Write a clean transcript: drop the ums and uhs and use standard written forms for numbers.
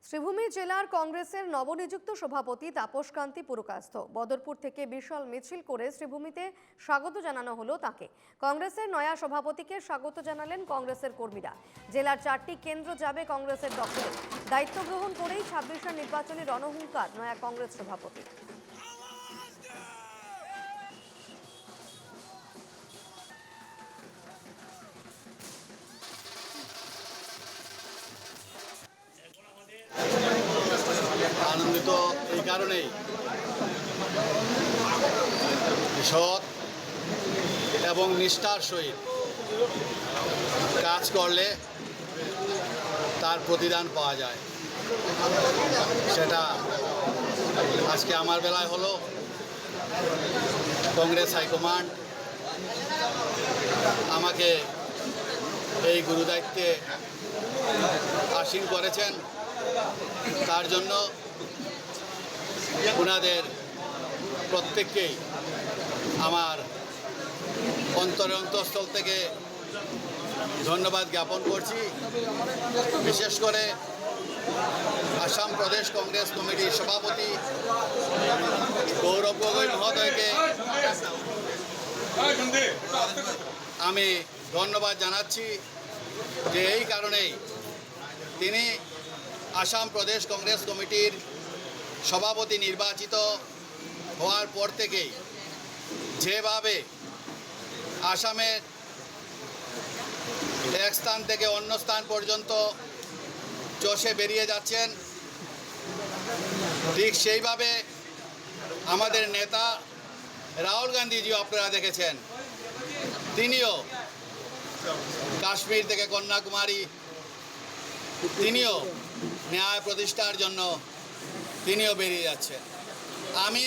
শ্রীভূমি জেলার কংগ্রেসের নবনিযুক্ত সভাপতি তাপস কান্তি পুরকায়স্থ। বদরপুর থেকে বিশাল মিছিল করে শ্রীভূমিতে স্বাগত জানানো হলো তাকে। কংগ্রেসের নয়া সভাপতিকে স্বাগত জানালেন কংগ্রেসের কর্মীরা। জেলার 4টি কেন্দ্র যাবে কংগ্রেসের দখলে। দায়িত্ব গ্রহণ করেই 26এর নির্বাচনী রণহুঙ্কার নয়া কংগ্রেস সভাপতি। আনন্দিত এই কারণেই সৎ এবং নিষ্ঠার সহিত কাজ করলে তার প্রতিদান পাওয়া যায়। সেটা আজকে আমার বেলায় হলো। কংগ্রেস হাইকমান্ড আমাকে এই গুরুদায়িত্বে আসীন করেছেন, তার জন্য ওনাদের প্রত্যেককেই আমার অন্তঃস্থল থেকে ধন্যবাদ জ্ঞাপন করছি। বিশেষ করে আসাম প্রদেশ কংগ্রেস কমিটির সভাপতি গৌরব গগৈ মহোদয়কে আমি ধন্যবাদ জানাচ্ছি যে এই কারণেই তিনি আসাম প্রদেশ কংগ্রেস কমিটির সভাপতি নির্বাচিত হওয়ার পর থেকেই যেভাবে আসামের এক স্থান থেকে অন্য স্থান পর্যন্ত চষে বেরিয়ে যাচ্ছেন, ঠিক সেইভাবে আমাদের নেতা রাহুল গান্ধীজিও আপনারা দেখেছেন, তিনিও কাশ্মীর থেকে কন্যাকুমারী তিনিও ন্যায় প্রতিষ্ঠার জন্য তিনিও বেরিয়ে যাচ্ছেন। আমি